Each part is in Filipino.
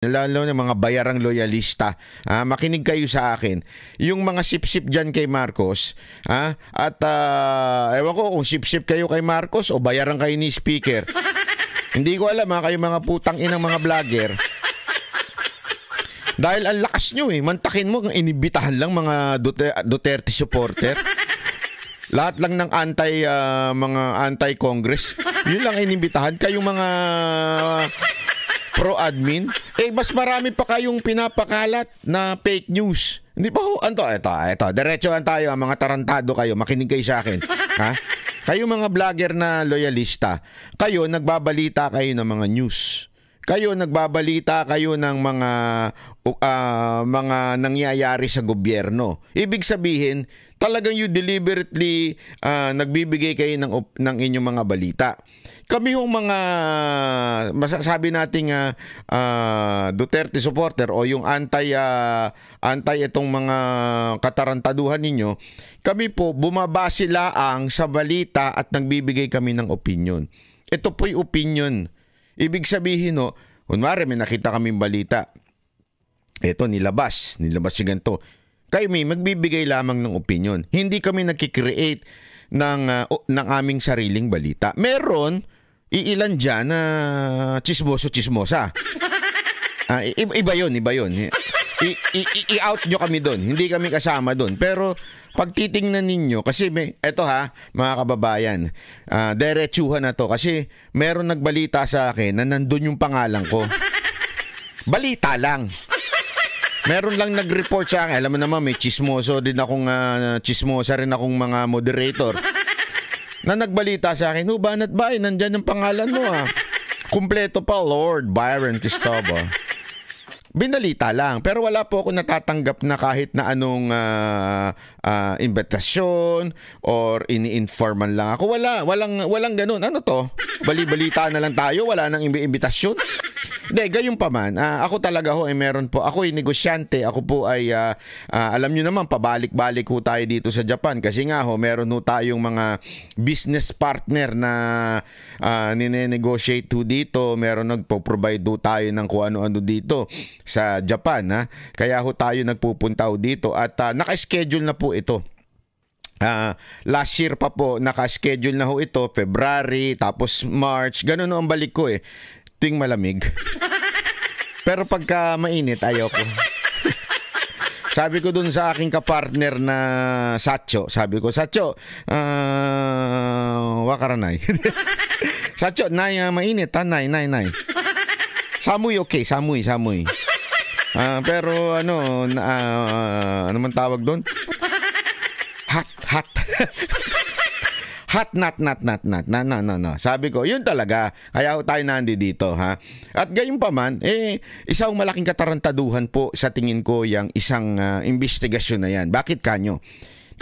lalo na mga bayarang loyalista, makinig kayo sa akin. Yung mga sip-sip dyan kay Marcos, at ewan ko kung sip-sip kayo kay Marcos o bayarang kayo ni Speaker. Hindi ko alam kayo mga putang inang mga vlogger. Dahil ang lakas nyo mantakin mo, inibitahan lang mga Duterte supporter. Lahat lang ng mga anti-Congress. Yun lang inibitahan. Kayong mga pro-admin, mas marami pa kayong pinapakalat na fake news. Hindi ba ho? Ito. Diretsoan tayo, mga tarantado kayo. Makinig kayo sa akin. Kayo mga vlogger na loyalista, kayo nagbabalita kayo ng mga news. Kayo nagbabalita kayo ng mga nangyayari sa gobyerno. Ibig sabihin, talagang you deliberately nagbibigay kayo ng inyong mga balita. Kami yung mga masasabi nating Duterte supporter o yung anti itong mga katarantaduhan ninyo, kami po bumabase laang sa balita at nagbibigay kami ng opinion. Ito po'y opinion. Ibig sabihin kunwari may nakita kaming balita. Ito nilabas si ganito. Kayo may magbibigay lamang ng opinion. Hindi kami nagki-create ng aming sariling balita. Meron iilan dyan na chismosa. Iba yun. I-out nyo kami doon. Hindi kami kasama doon. Pero pag titingnan ninyo, kasi eto mga kababayan, diretsuhan na to. Kasi meron nagbalita sa akin na nandun yung pangalan ko. Balita lang. Meron lang nag-report sa akin. Alam mo naman, may chismosa rin akong mga moderator na nagbalita sa akin, banat ba? Nandyan ang pangalan mo Kumpleto pa, Lord Byron Cristobal. Binalita lang. Pero wala po ako natatanggap na kahit na anong invitasyon or ini-informan lang ako. Walang ganun. Ano to? Bali-balita na lang tayo? Wala nang invitasyon? Hindi, gayon pa man. Ako talaga meron po. Ako ay negosyante. Ako po ay, alam nyo naman, pabalik-balik ho tayo dito sa Japan. Kasi nga meron ho tayong mga business partner na nine-negotiate ho dito. Meron nagpo-provide ho tayo ng kung ano-ano dito sa Japan. Kaya ho tayo nagpupunta ho dito. At naka-schedule na po ito. Last year pa po, naka-schedule na ho ito. February, tapos March. Ganun ang balik ko tuwing malamig. Pero pagka mainit, ayoko. Sabi ko dun sa aking kapartner na Satcho, Satcho, wakaranay. Satcho, nay, mainit nay. Samuy, okay, samuy. Pero ano man tawag doon? Hot. Hot not. No. Sabi ko, yun talaga. Kaya tayo nandito, At gayon pa man, isang malaking katarantaduhan po sa tingin ko yung isang investigasyon na yan. Bakit kanyo?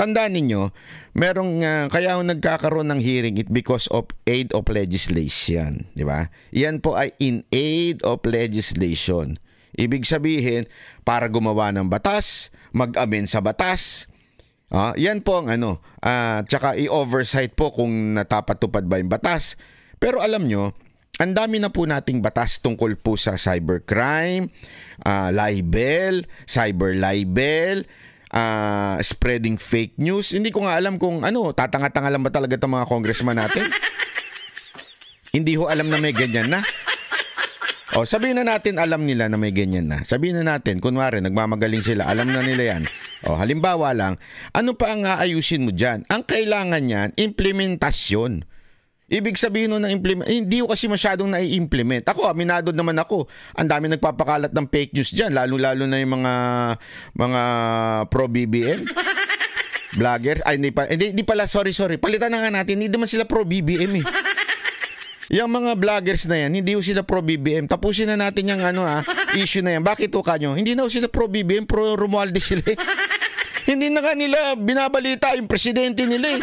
Tandaan ninyo, merong, kaya nagkakaroon ng hearing because of aid of legislation. Di ba? Yan po ay in aid of legislation. Ibig sabihin, para gumawa ng batas, mag-amend sa batas, yan po ang tsaka i-oversight po kung natapatupad ba yung batas. Pero alam nyo, ang dami na po nating batas tungkol po sa cybercrime, libel, cyber libel, spreading fake news. Hindi ko nga alam kung tatanga-tanga lang ba talaga itong mga congressman natin? Hindi ho alam na may ganyan na. Sabihin na natin alam nila na may ganyan na. Sabihin na natin, kunwari, nagmamagaling sila, alam na nila yan. Halimbawa lang, ano pa ang aayusin mo dyan? Ang kailangan yan, implementasyon. Ibig sabihin ng hindi ko kasi masyadong nai-implement. Ako, aminado naman ako. Ang dami nagpapakalat ng fake news dyan, lalo-lalo na yung mga pro-BBM. Vlogger. Ay, hindi pala, sorry. Palitan na nga natin, hindi naman sila pro-BBM Yung mga vloggers na yan, hindi ho sila pro-BBM. Tapusin na natin yung issue na yan. Bakit ho kanyo? Hindi na ho sila pro-BBM, pro-Romualdez sila Hindi na nga nila binabalita yung presidente nila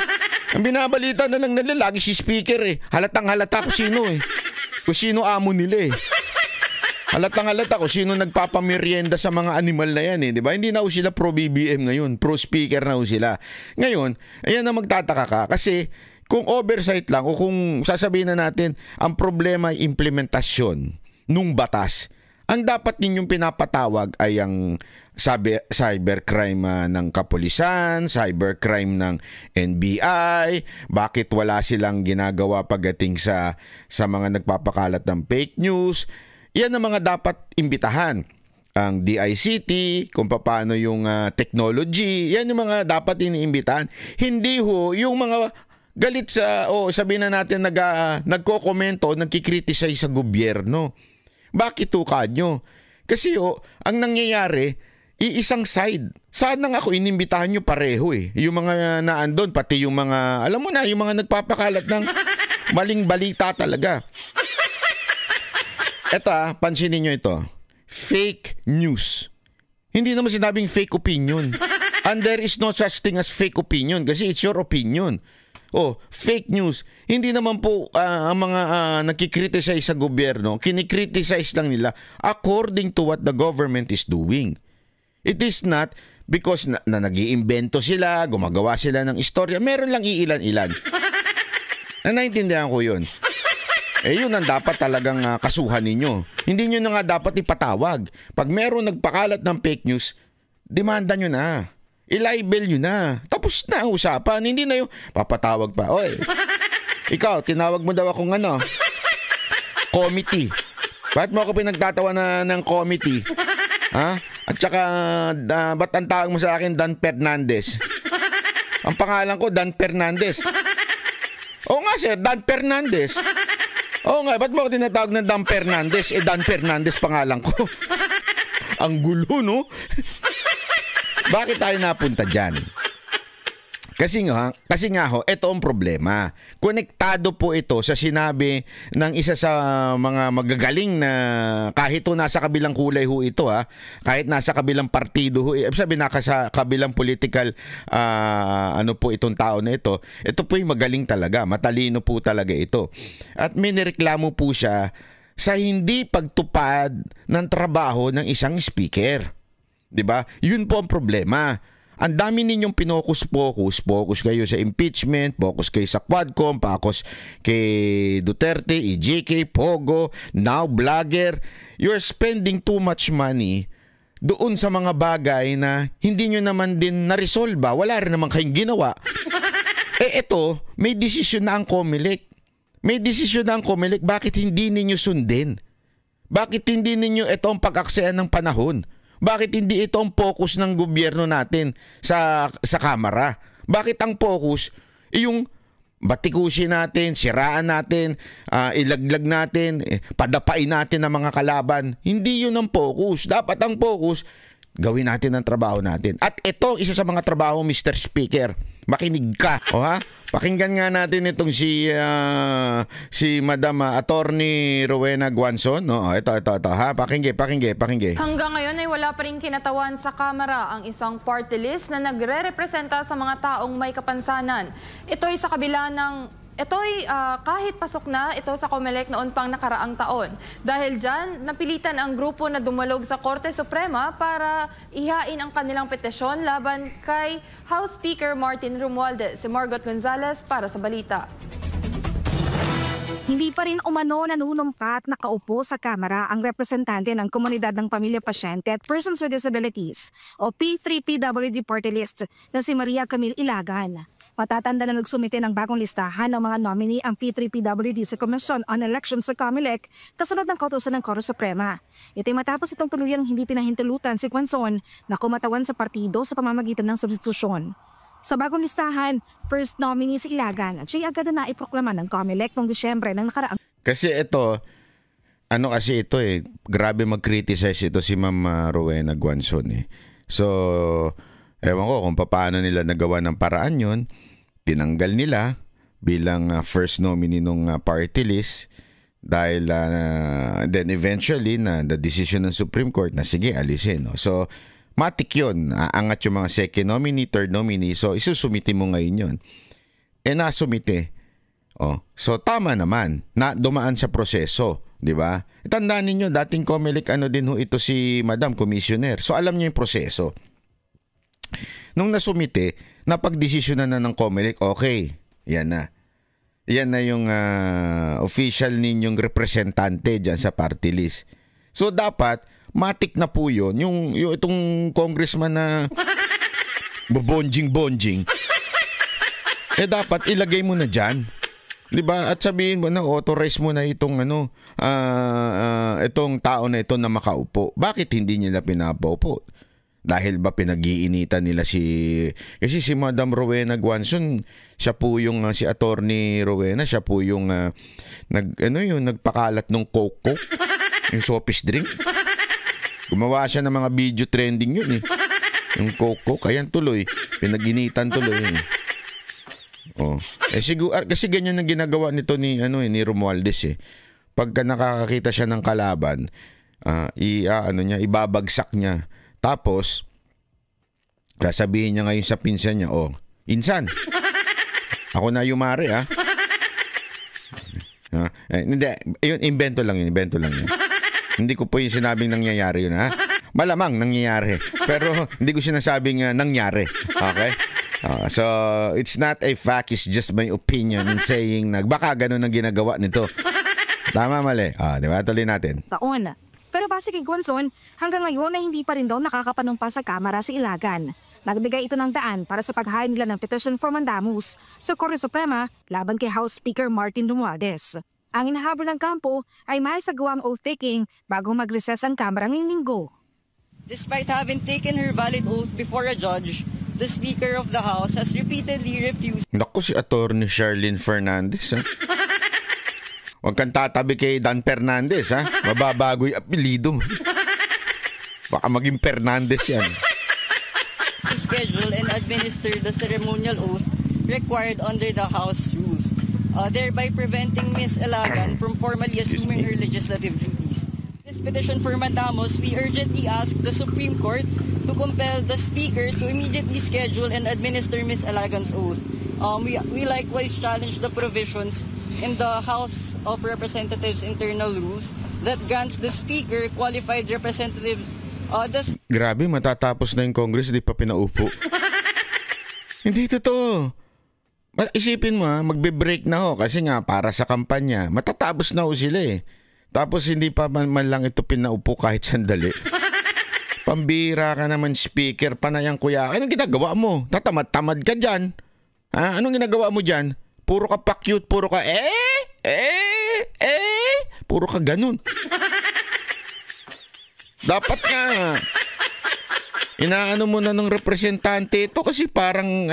Ang binabalita na lang nila, lagi si speaker Halatang halata kung sino Kung sino amo nila Halatang halata kung sino nagpapamerienda sa mga animal na yan di ba? Hindi na ho sila pro-BBM ngayon, pro-speaker na ho sila. Ngayon, ayan na magtataka ka kasi kung oversight lang o kung sasabihin na natin ang problema ay implementasyon nung batas, Ang dapat ninyong pinapatawag ay ang cybercrime ng kapulisan, cybercrime ng NBI, bakit wala silang ginagawa pagdating sa mga nagpapakalat ng fake news. Yan ang mga dapat imbitahan. Ang DICT, kung paano yung technology, yan yung mga dapat iniimbitahan. Hindi ho yung mga galit sa, sabihin na natin nagko-komento, nagkikriticize sa gobyerno. Bakit tukad nyo? Kasi ang nangyayari, iisang side. Sana nga ako inimbitahan nyo pareho eh. Yung mga naandun, pati yung mga, alam mo na, yung mga nagpapakalat ng maling balita talaga. Eto pansinin nyo ito. Fake news. Hindi naman sinabing fake opinion. And there is no such thing as fake opinion kasi it's your opinion. Fake news. Hindi naman po ang mga nakikriticize sa gobyerno, kinikriticize lang nila according to what the government is doing. It is not because na nag-iimbento sila, gumagawa sila ng istorya. Meron lang iilan-ilan. Naintindihan ko yun. Yun ang dapat talagang kasuhan ninyo. Hindi nyo na nga dapat ipatawag. Pag meron nagpakalat ng fake news, demanda nyo na. I-libel nyo na. Tapos na ang usapan. Hindi na yung papatawag pa. Oy, ikaw, tinawag mo daw akong committee. Bakit mo ako pinagtatawa ng committee? Ha? At saka, ba't ang tawag mo sa akin Dan Fernandez? Ang pangalan ko, Dan Fernandez. Oo nga sir, Dan Fernandez. Oo nga, ba't mo ako tinatawag ng Dan Fernandez? Dan Fernandez pangalan ko. Ang gulo, no? Bakit tayo napunta dyan? Kasi nga ito ang problema. Konektado po ito sa sinabi ng isa sa mga magagaling na kahit nasa kabilang kulay ho ito kahit nasa kabilang partido ho, sabi nasa kabilang political po itong tao na ito po yung magaling talaga, matalino po talaga ito. At may nireklamo po siya sa hindi pagtupad ng trabaho ng isang speaker. 'Di ba? Yun po ang problema. Ang dami ninyong focus kayo sa impeachment, focus kayo sa Quadcom, focus kay Duterte, EJK, Pogo, now vlogger. You're spending too much money doon sa mga bagay na hindi nyo naman din na-resolve. Wala rin naman kayong ginawa. Ito, may desisyon na ang COMELEC. May desisyon na ang COMELEC. Bakit hindi ninyo sundin? Bakit hindi ninyo ito ang pag-aksayan ng panahon? Bakit hindi ito ang focus ng gobyerno natin sa Kamara? Bakit ang focus yung batikusin natin, siraan natin, ilaglag natin, padapain natin ang mga kalaban? Hindi yun ang focus. Dapat ang focus, gawin natin ang trabaho natin. At ito, isa sa mga trabaho, Mr. Speaker. Makinig ka. Pakinggan nga natin itong si Madam Attorney Rowena Guanzon. Ito. Pakinggan. Hanggang ngayon ay wala pa rin kinatawan sa Kamara ang isang party list na nagre-representa sa mga taong may kapansanan. Ito ay sa kabila ng kahit pasok na ito sa COMELEC noon pang nakaraang taon. Dahil dyan, napilitan ang grupo na dumalog sa Korte Suprema para ihain ang kanilang petisyon laban kay House Speaker Martin Romualdez. Si Margot Gonzalez para sa balita. Hindi pa rin umano nanunumpa at nakaupo sa Kamara ang representante ng Komunidad ng Pamilya Pasyente at Persons with Disabilities o P3PWD Party List na si Maria Camille Ilagan. Matatanda na nagsumite ng bagong listahan ng mga nominee ang P3PWD sa Commission on Elections sa COMELEC kasunod ng kautusan ng Korte Suprema. Ito'y matapos itong tuluyang hindi pinahintulutan si Guanzon na kumatawan sa partido sa pamamagitan ng substitusyon. Sa bagong listahan, first nominee si Ilagan at siya agad na naiproklama ng COMELEC noong Disyembre ng nakaraang. Kasi ito, grabe mag-criticize ito si Ma'am Rowena Guanzon . So, ewan ko kung paano nila nagawa ng paraan yun. Tinanggal nila bilang first nominee ng party list dahil then eventually na the decision ng Supreme Court na sige, alisin. So, matik yun. Angat yung mga second nominee, third nominee. So, isusumite mo ngayon yun. Nasumite. So, tama naman na dumaan sa proseso. Di ba? Tandaan ninyo, dating COMELEC din ho ito si Madam Commissioner. So, alam niyo yung proseso. Nung nasumite, napagdesisyonan na ng COMELEC, okay, yan na. Yan na yung official ninyong representante dyan sa party list. So dapat matik na po yun. Yung itong congressman na bonjing. Dapat ilagay mo na dyan. 'Di ba? At sabihin mo na authorize mo na itong itong tao na ito na makaupo. Bakit hindi nila pinapaupo? Dahil ba pinag-iinitan nila kasi si Madam Rowena Guanzon, siya po yung si Attorney Rowena, siya po yung nagpakalat ng Coke, yung soft drink. Gumawa siya ng mga video trending yun eh. Yung Coke, ayan tuloy, pinag-initan tuloy yun. Oh. Siguro kasi ganyan ang ginagawa nito ni Romualdez eh. Pagka nakakakita siya ng kalaban, ibabagsak niya. Tapos sasabihin niya ngayon sa pinsan niya, insan, ako na yumari hindi, yun, invento lang yun. Hindi ko po yung sinabing nangyayari yun Malamang nangyayari. Pero hindi ko sinasabing nangyari. Okay? So, it's not a fact, it's just my opinion in saying na baka ganun ang ginagawa nito. Tama, mali. Di ba? Tuloy natin. Taon. Pero base kay Guanzon, hanggang ngayon ay hindi pa rin daw nakakapanumpa sa Kamara si Ilagan. Nagbigay ito ng daan para sa paghain nila ng petition for mandamus sa Korte Suprema laban kay House Speaker Martin Romualdez. Ang inahabol ng kampo ay may sagawang oath-taking bago mag-recess ang Kamara ngayong linggo. Despite having taken her valid oath before a judge, the Speaker of the House has repeatedly refused. Naku, si Attorney Sherlyn Fernandez Huwag kang tatabi kay Dan Fernandez Mababago yung apelido. Baka maging Fernandez yan. To schedule and administer the ceremonial oath required under the House rules, thereby preventing Ms. Ilagan from formally assuming her legislative duties. This petition for mandamus, we urgently ask the Supreme Court to compel the Speaker to immediately schedule and administer Ms. Ilagan's oath. We likewise challenge the provisions in the House of Representatives internal rules that grants the Speaker qualified representative. Grabe, matatapos na yung Congress, di pa pinaupo. Hindi totoo. Isipin mo magbe-break na kasi nga para sa kampanya. Matatapos na sila eh. Tapos hindi pa man lang ito pinaupo kahit sandali. Pambira ka naman, Speaker, panayang kuya. Anong ginagawa mo? Tatamad-tamad ka dyan. Anong ginagawa mo dyan? Puro ka pa-cute, puro ka puro ka ganun. Dapat nga inaano mo na ng representante ito kasi parang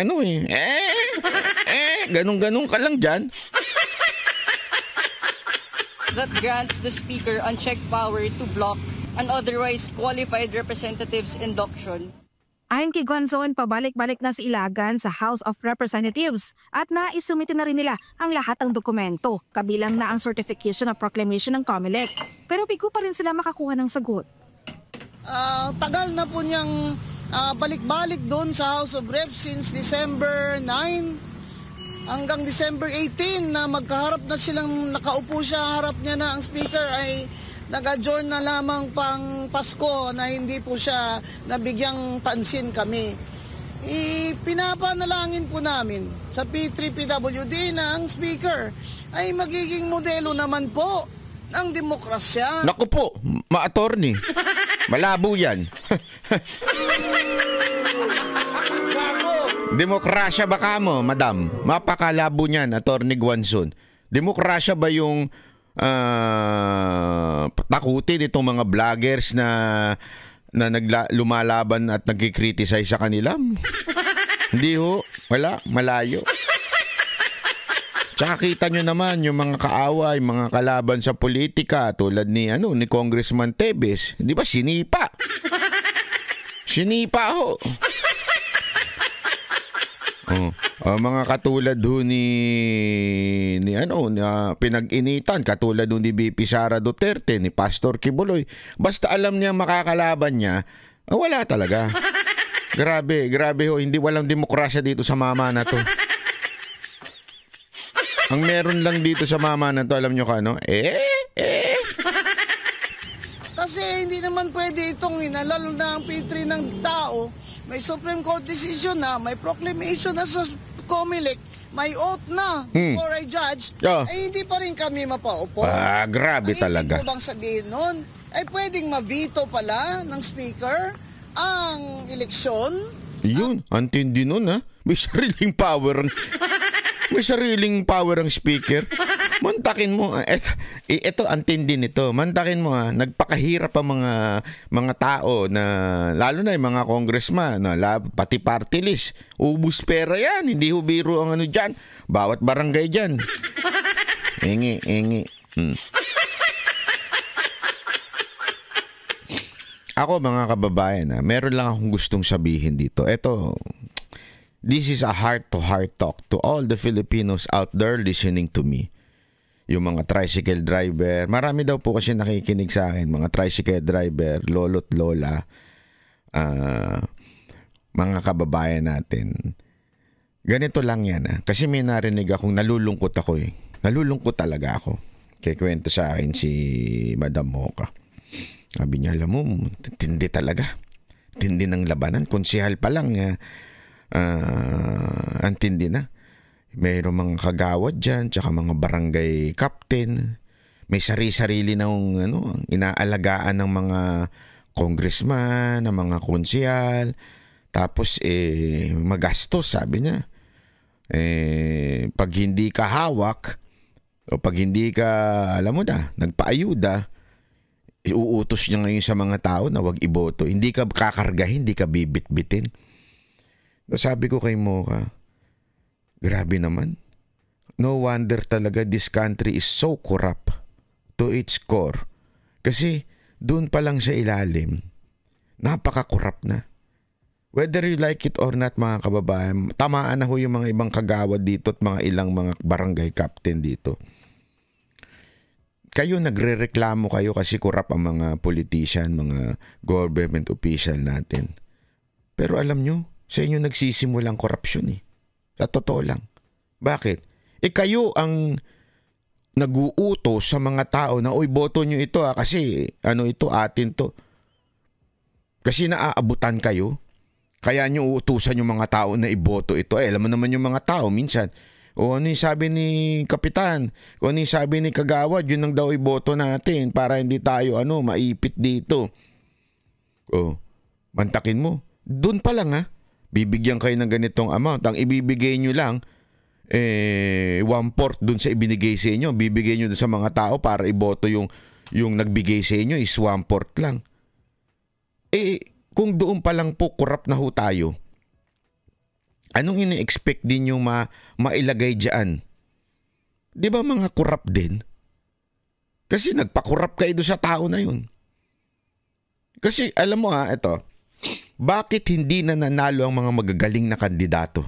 ganun-ganun ka lang dyan. That grants the Speaker unchecked power to block an otherwise qualified representative's induction. Ayon kay Guanzon, pabalik-balik na si Ilagan sa House of Representatives at naisumite na rin nila ang lahat ng dokumento, kabilang na ang certification of proclamation ng COMELEC. Pero bigo pa rin sila makakuha ng sagot. Tagal na po niyang balik-balik doon sa House of Reps since December 9 hanggang December 18 na magkaharap na silang nakaupo siya, harap niya na ang Speaker ay nag-adjourn na lamang pang Pasko na hindi po siya nabigyang pansin kami. Pinapanalangin po namin sa P3PWD na ang Speaker ay magiging modelo naman po ng demokrasya. Naku po, ma-attorney. Malabo yan. Demokrasya ba ka mo, madam? Mapakalabo niyan, Attorney Guanzon. Demokrasya ba yung takutin itong mga vloggers na lumalaban at nagkikriticize sa kanila? Hindi ho, wala, malayo. Tsaka kita nyo naman yung mga kaaway, mga kalaban sa politika tulad ni Congressman Tebes, di ba sinipa? Sinipa ho. Mga katulad ho ni pinag-initan, katulad ho ni BP Sara Duterte, ni Pastor Kibuloy. Basta alam niya makakalaban niya, wala talaga. Grabe ho, hindi walang demokrasya dito sa mama na to. Ang meron lang dito sa mama na to, alam nyo Kasi hindi naman pwede itong lalo na ang P3 ng tao. May Supreme Court decision na, may proclamation na sa COMELEC, may oath na for a judge, ay hindi pa rin kami mapaupo. Grabe talaga. Ibig ko bang sabihin nun, ay pwedeng ma-veto pala ng speaker ang eleksyon. Yun, antindi nun ha. May sariling power ang speaker. Mantakin mo, ito antindi nito. Mantakin mo ha, nagpakahirap ang mga tao na, lalo na yung mga congressman, pati party list. Ubus pera yan, hindi hubiro ang ano dyan. Bawat barangay dyan. Engi. Ako mga kababayan, meron lang akong gustong sabihin dito. This is a heart-to-heart talk to all the Filipinos out there listening to me. Yung mga tricycle driver, marami daw po kasi nakikinig sa akin, mga tricycle driver, lolo't lola, mga kababayan natin. Ganito lang yan. Kasi may narinig akong nalulungkot ako eh. Nalulungkot talaga ako. Kaya kwento sa akin si Madam Mocha. Sabi niya, alam mo, tindi talaga. Tindi ng labanan. Konsehal pa lang, ang tindi na. Mayroong mga kagawad dyan, tsaka mga barangay captain. May sarili-sarili na inaalagaan ng mga congressman, ng mga konsehal. Tapos, magastos, sabi niya. Pag hindi ka hawak, o pag hindi ka, alam mo na, nagpaayuda, iuutos niya ngayon sa mga tao na wag iboto. Hindi ka kakargahin, hindi ka bibit-bitin. Sabi ko kay Mocha, grabe naman. No wonder talaga this country is so corrupt to its core. Kasi doon pa lang sa ilalim, napaka-corrupt na. Whether you like it or not mga kababayan, tamaan na ho yung mga ibang kagawad dito at mga ilang mga barangay captain dito. Kayo nagrereklamo kayo kasi corrupt ang mga politician, mga government official natin. Pero alam nyo, sa inyo nagsisimulang korupsyon eh. Sa totoo lang. Bakit? Kayo ang nag-uutos sa mga tao na, uy, boto nyo ito kasi ito, atin to. Kasi naaabutan kayo. Kaya nyo uutusan yung mga tao na iboto ito. Alam mo naman yung mga tao minsan, o ano yung sabi ni kapitan, o ano yung sabi ni kagawad, yun ang daw iboto natin para hindi tayo maipit dito. O, mantakin mo. Doon pa lang bibigyan kayo ng ganitong amount. Ang ibibigay nyo lang, 1/4 doon sa ibinigay sa inyo. Bibigay nyo sa mga tao para iboto yung nagbigay sa inyo is 1/4 lang. Kung doon pa lang po corrupt na ho tayo, anong ini-expect din yung mailagay dyan? Di ba mga corrupt din? Kasi nagpa-corrupt kayo doon sa tao na yun. Kasi alam mo ito, bakit hindi na nanalo ang mga magagaling na kandidato?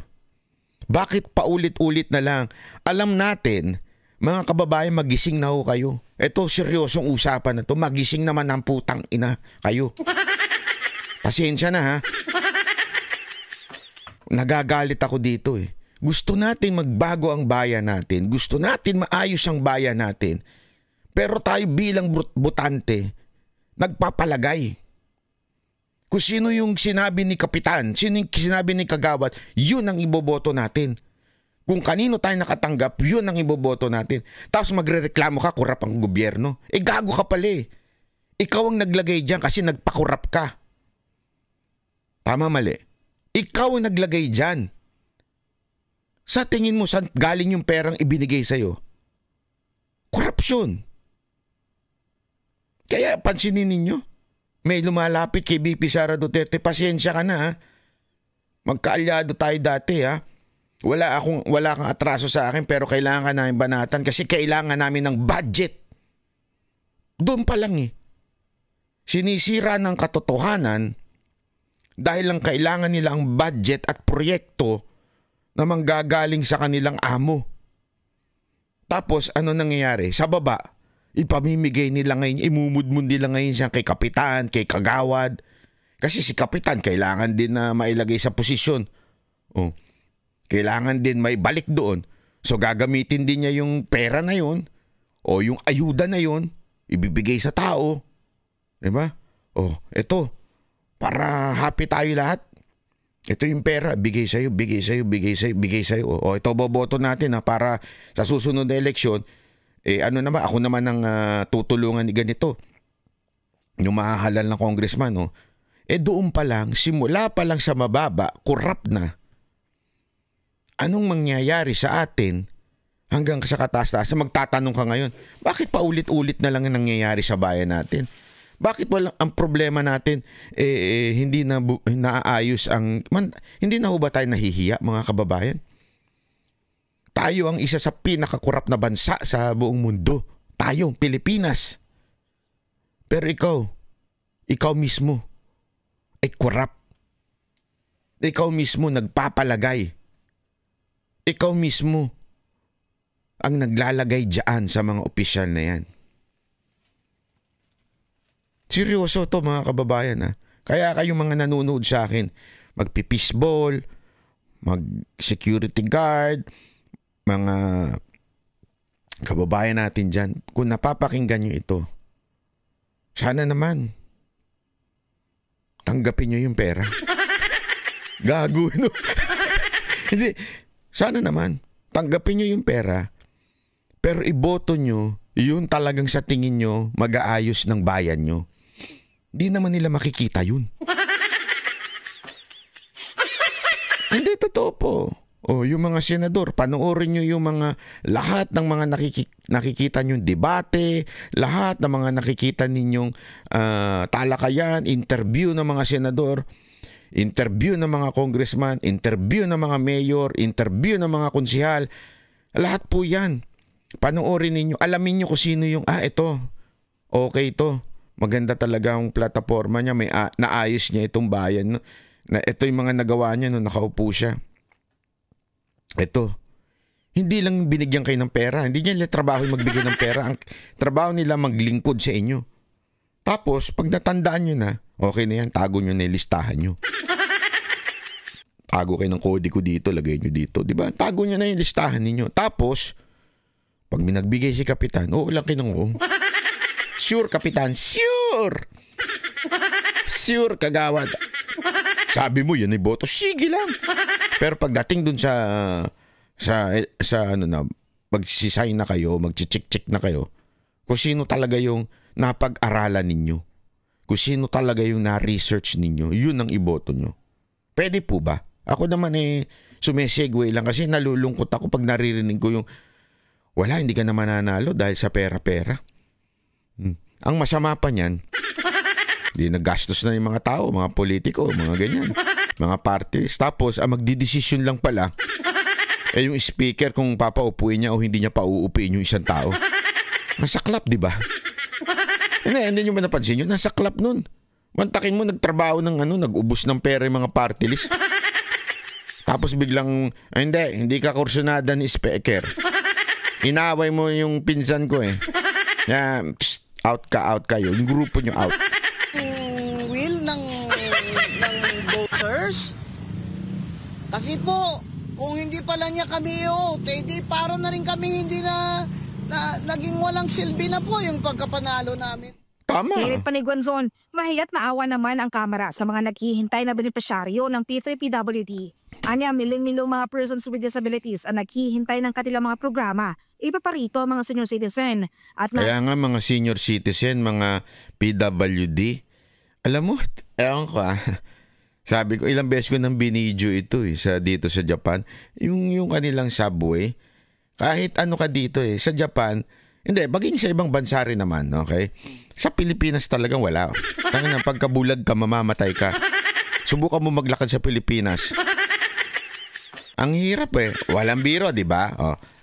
Bakit paulit-ulit na lang? Alam natin, mga kababayan, magising na ho kayo. Ito, seryosong usapan na to. Magising naman ang putang ina kayo. Pasensya na Nagagalit ako dito eh. Gusto natin magbago ang bayan natin. Gusto natin maayos ang bayan natin. Pero tayo bilang botante, nagpapalagay. Kung sino yung sinabi ni kapitan, sino yung sinabi ni kagawad, yun ang iboboto natin. Kung kanino tayo nakatanggap, yun ang iboboto natin. Tapos magrereklamo ka, kurap ang gobyerno. Gago ka pala eh. Ikaw ang naglagay dyan kasi nagpakurap ka. Tama mali. Ikaw ang naglagay dyan. Sa tingin mo, saan galing yung perang ibinigay sa'yo? Korupsyon. Kaya pansinin ninyo, may lumalapit kay BP Sara Duterte, pasensya ka na Magkaalyado tayo dati Wala kang atraso sa akin pero kailangan ka namin banatan kasi kailangan namin ng budget. Doon pa lang Sinisira ng katotohanan dahil lang kailangan nila ang budget at proyekto na manggagaling sa kanilang amo. Tapos ano nangyayari? Sa baba, ipamimigay nila ngayon, imumudmud nila ngayon siya kay kapitan, kay kagawad. Kasi si kapitan kailangan din na mailagay sa posisyon. Kailangan din may balik doon. So gagamitin din niya yung pera na yun o yung ayuda na yun, ibibigay sa tao. Diba? Ito. Para happy tayo lahat. Ito yung pera, bigay sa'yo, bigay sa'yo, bigay sa'yo, bigay sa'yo. Ito boboto natin para sa susunod na eleksyon, ako naman ang tutulungan ni ganito. yung mahahalal na congressman, no? Doon pa lang, simula pa lang sa mababa, corrupt na. Anong mangyayari sa atin hanggang sa kataas-taas? Magtatanong ka ngayon, bakit pa ulit-ulit na lang ang nangyayari sa bayan natin? Bakit walang ang problema natin hindi na naaayos hindi na ho ba tayo nahihiya, mga kababayan? Tayo ang isa sa pinakakurap na bansa sa buong mundo. Tayo, Pilipinas. Pero ikaw mismo ay kurap. Ikaw mismo nagpapalagay. Ikaw mismo ang naglalagay diyan sa mga opisyal na yan. Seryoso to, mga kababayan, ha? Kaya kayong mga nanonood sa akin, magpipisball, mag-security guard, mga kababayan natin dyan, kung napapakinggan nyo ito, sana naman tanggapin nyo yung pera. Gago, no? Hindi, sana naman tanggapin nyo yung pera, pero iboto nyo yun talagang sa tingin nyo mag-aayos ng bayan nyo. Di naman nila makikita yun. Hindi, totoo po. Yung mga senador, panoorin nyo yung mga lahat ng mga nakikita nyo debate, lahat ng mga nakikita ninyong talakayan, interview ng mga senador, interview ng mga congressman, interview ng mga mayor, interview ng mga konsihal. Lahat po yan. Panoorin ninyo, alamin nyo kung sino yung, ito, okay ito. Maganda talaga ang plataforma niya, may naayos niya itong bayan. Na ito yung mga nagawa niya nung nakaupo siya. Ito, hindi lang binigyan kayo ng pera. Hindi niya trabaho yung magbigay ng pera. Ang trabaho nila maglingkod sa inyo. Tapos, pag natandaan nyo na, okay na yan, tago nyo na yung listahan nyo. Tago kayo ng kode ko dito, lagay nyo dito. Diba? Tago nyo na yung listahan ninyo. Tapos, pag may nagbigay si Kapitan, lang kayo ng Sure, Kapitan. Sure! Sure, kagawad. Sabi mo, yan ay boto. Sige lang. Pero pagdating dun sa magsisign na kayo, magchichik-chik na kayo, kung sino talaga yung napag-aralan ninyo, kung sino talaga yung na-research ninyo, yun ang iboto nyo. Pwede po ba? Ako naman sumisegue lang kasi nalulungkot ako pag naririnig ko yung wala, hindi ka na mananalo dahil sa pera-pera. Ang masama pa niyan, di naggastos na yung mga tao, mga politiko, mga ganyan, mga parties. Tapos, ang magdidesisyon lang pala, yung speaker kung papaupuin niya o hindi niya pauupuin yung isang tao. Nasaklap, di ba? Hindi nyo ba napansin yun? Nasaklap nun. Mantakin mo, nagtrabaho ng nag-ubos ng pera yung mga party list. Tapos biglang, hindi ka kursunada ni speaker. Inaway mo yung pinsan ko out kayo. Yung grupo nyo out. Will ng voters. Kasi po, kung hindi pala niya kami di para na rin kami hindi na naging walang silbi na po yung pagkapanalo namin. Tama. Pilit Paniguanzon, mahiyat maawa naman ang Kamara sa mga naghihintay na benepisyaryo ng P3PWD. Anya, miling-milong mga persons with disabilities ang naghihintay ng kanilang mga programa. Iba pa rito ang mga senior citizen. Kaya nga mga senior citizen, mga PWD, alam mo, ewan ko sabi ko, ilang beses ko nang binidyo ito dito sa Japan. Yung kanilang subway, kahit ano ka dito sa Japan, hindi, maging sa ibang bansa rin naman, okay? Sa Pilipinas talagang wala. Pagkabulag ka, mamamatay ka. Subukan mo maglakad sa Pilipinas. Ang hirap Walang biro, di ba?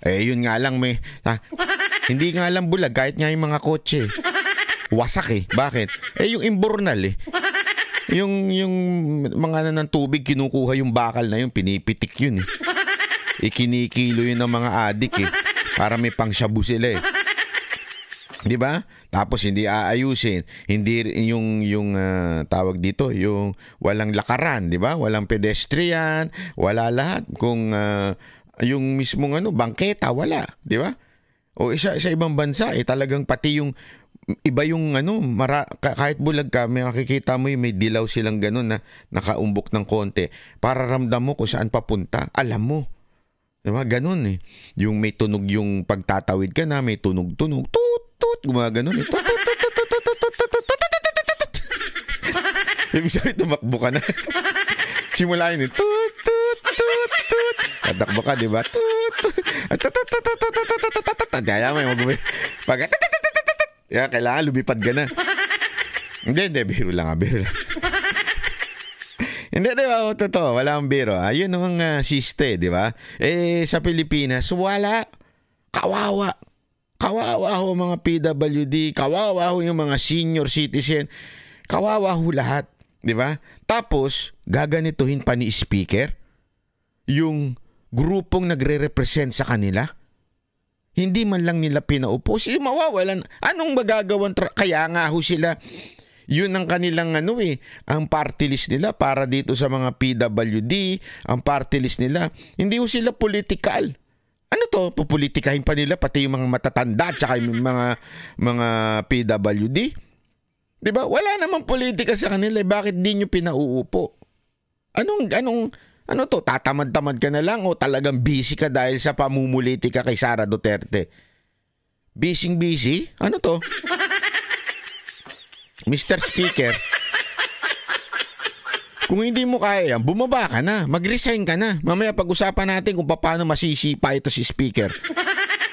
Yun nga lang hindi nga lang bulag, kahit nga yung mga kotse. Wasak Bakit? Yung imbornal Yung mga ng tubig, kinukuha yung bakal na yun, pinipitik yun Ikinikilo yun ng mga adik para may pang-shabu sila Di ba? Tapos hindi aayusin. Hindi yung tawag dito, yung walang lakaran, di ba? Walang pedestrian, wala lahat. Kung yung mismong bangketa, wala, di ba? O sa ibang bansa, talagang pati yung iba yung kahit bulag ka, may makikita mo may dilaw silang ganun na nakaumbok ng konti para ramdam mo kung saan papunta. Alam mo. Diba? Ganun Yung may tunog yung pagtatawid ka na, may tunog-tunog. Tut! Gumaganon Ibig sabihin, tumakbo ka na. Simula yun, tut, tut, tut, tut. Tatakbo ka, di ba? Tut, tut, tut, tut, tut, tut, tut, tut, tut, tut. Kaya mo yung pag kailangan lumipad ka na. Hindi, biro lang. Hindi, di ba? Totoo, wala akong biro. Yun ang siste, di ba? Sa Pilipinas, wala. Kawawa ho mga PWD, kawawa ho yung mga senior citizen, kawawa ho lahat, di ba? Tapos, gaganituhin pa ni speaker yung grupong nagre-represent sa kanila. Hindi man lang nila pinaupo. Mawawalan. Anong magagawan? Kaya nga ho sila, yun ang kanilang ang party list nila para dito sa mga PWD, ang party list nila. Hindi ho sila political. Ano to? Pupolitikahin pa nila pati yung mga matatanda at saka yung mga PWD. Di ba? Wala namang politika sa kanila. Bakit di nyo pinauupo? Ano to? Tatamad-tamad ka na lang o talagang busy ka dahil sa pamumulitika kay Sara Duterte? Busy? Ano to? Mr. Speaker, kung hindi mo kaya yan, bumaba ka na. Mag-resign ka na. Mamaya pag-usapan natin kung paano masisipa ito si Speaker.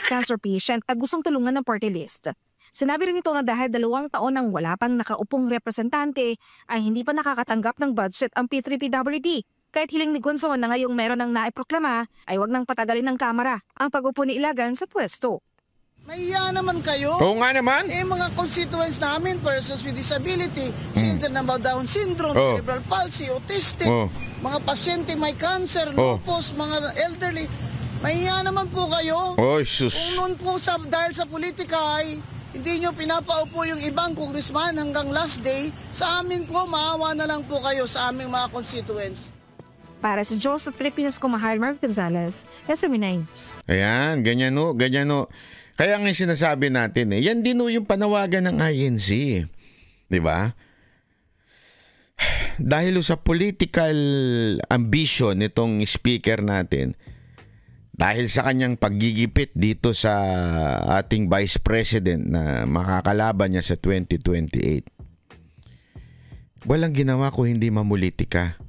Cancer patient at gustong tulungan ng party list. Sinabi rin ito na dahil 2 taon nang wala pang nakaupong representante ay hindi pa nakakatanggap ng budget ang P3PWD. Kahit hiling ni Gonzon na ngayong meron ng naiproklama ay wag nang patagalin ng Kamara ang pag-upo ni Ilagan sa pwesto. Mahiya naman kayo. Oo nga naman. Mga constituents namin, persons with disability, children about Down syndrome, cerebral palsy, autistic, mga pasyente may cancer, lupus, mga elderly. Mahiya naman po kayo. Sus. Kung noon po dahil sa politika ay hindi nyo pinapaupo yung ibang congressman hanggang last day, sa amin po, maawa na lang po kayo sa aming mga constituents. Para sa Joseph Filipinas Kumahal, Mark Gonzalez, SME News. Ayan, ganyan no. Kaya nga sinasabi natin yan din yung panawagan ng INC. Di ba? Dahil sa political ambition nitong speaker natin, dahil sa kanyang paggigipit dito sa ating Vice President na makakalaban niya sa 2028, walang ginawa ko hindi mamulitika.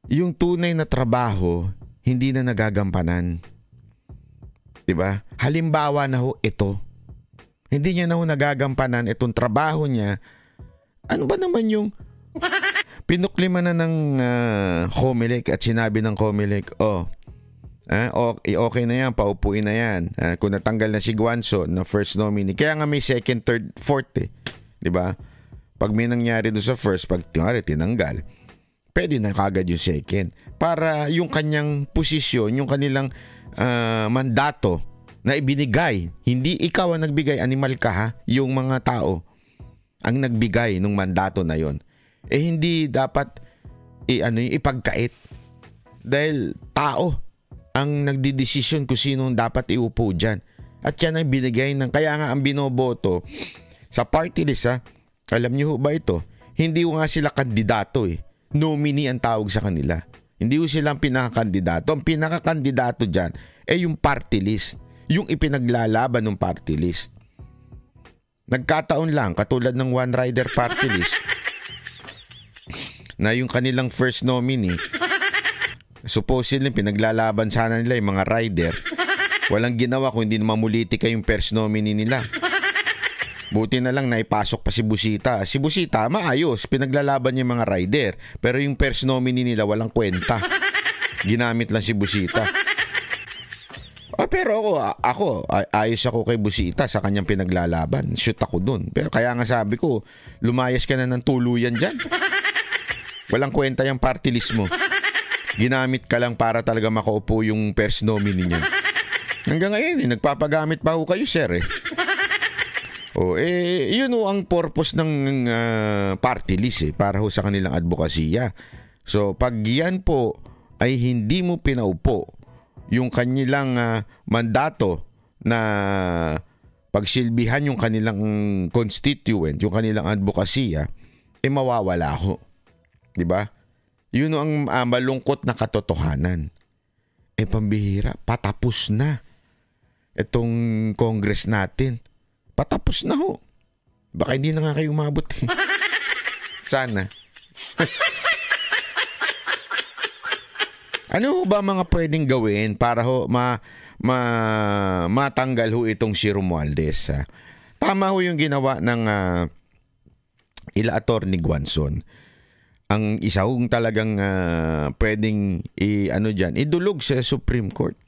Yung tunay na trabaho, hindi na nagagampanan. Diba? Halimbawa na ho ito. Hindi niya na ho nagagampanan itong trabaho niya. Ano ba naman yung pinuklima na ng COMELEC at sinabi ng COMELEC, okay na yan, paupuin na yan. Kung natanggal na si Guanzo na first nominee, kaya nga may second, third, fourth Diba? Pag may nangyari doon sa first, pag tinanggal, pwede na kagad yung second. Para yung kanyang posisyon, yung kanilang mandato na ibinigay. Hindi ikaw ang nagbigay, animal ka ha, yung mga tao ang nagbigay ng mandato na yon. Hindi dapat ipagkait. Dahil tao ang nagdidesisyon kung sino dapat iupo dyan. At yan ang binigay ng, kaya nga ang binoboto sa party list alam niyo ba ito? Hindi nga sila kandidato Nominee ang tawag sa kanila. Hindi ko silang pinakakandidato. Ang pinakakandidato dyan yung party list. Yung ipinaglalaban ng party list. Nagkataon lang, katulad ng One Rider party list, na yung kanilang first nominee, supposedly pinaglalaban sana nila yung mga rider. Walang ginawa kung hindi mamulitika yung first nominee nila. Buti na lang naipasok pa si Busita. Si Busita, maayos. Pinaglalaban yung mga rider. Pero yung first nominee nila, walang kwenta. Ginamit lang si Busita. Pero ako, ayos ako kay Busita sa kanyang pinaglalaban. Shoot ako dun. Pero kaya nga sabi ko, lumayas ka na ng tuluyan dyan. Walang kwenta yung party list mo. Ginamit ka lang para talaga makaupo yung first nominee niya. Hanggang ngayon, nagpapagamit pa ho kayo, sir yun ang purpose ng party list para ho sa kanilang advokasya. So pag yan po ay hindi mo pinaupo yung kanilang mandato na pagsilbihan yung kanilang constituent, yung kanilang advokasya, mawawala ho. 'Di ba? Yun ang malungkot na katotohanan. Pambihira, patapos na itong Congress natin. Patapos na ho. Baka hindi na nga kayo umabot. Sana. Ano ho ba mga pwedeng gawin para ho matanggal ho itong si Romualdez? Tama ho yung ginawa ng ila Attorney Guanzon. Ang isa hong talagang pwedeng idulog sa Supreme Court.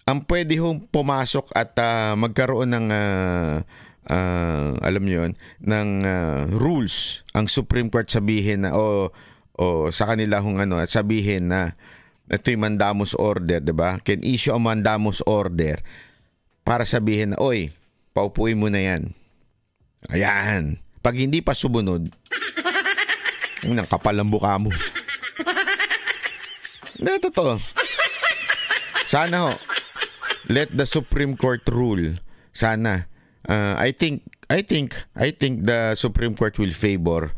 Ang pwede hong pumasok at magkaroon ng alam niyo yun, ng rules ang Supreme Court sabihin na o sa kanila hong sabihin na ito'y mandamus order, 'di ba? Can issue a mandamus order para sabihin na, oy, paupuin mo na yan. Ayan. Pag hindi pa sumunod, ang kapal ang buka mo. Ito to. Sana ho, let the Supreme Court rule. Sana. I think the Supreme Court will favor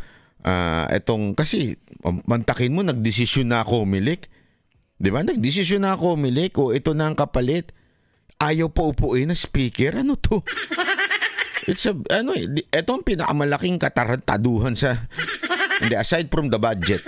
etong, kasi mantakin mo, nagdesisyon na ako, Milik. Di ba? Nagdesisyon na ako, Milik. O ito na ang kapalit. Ayaw pa upuin na speaker. Ano to? Ito ang pinakamalaking katarantaduhan sa... Hindi, aside from the budget.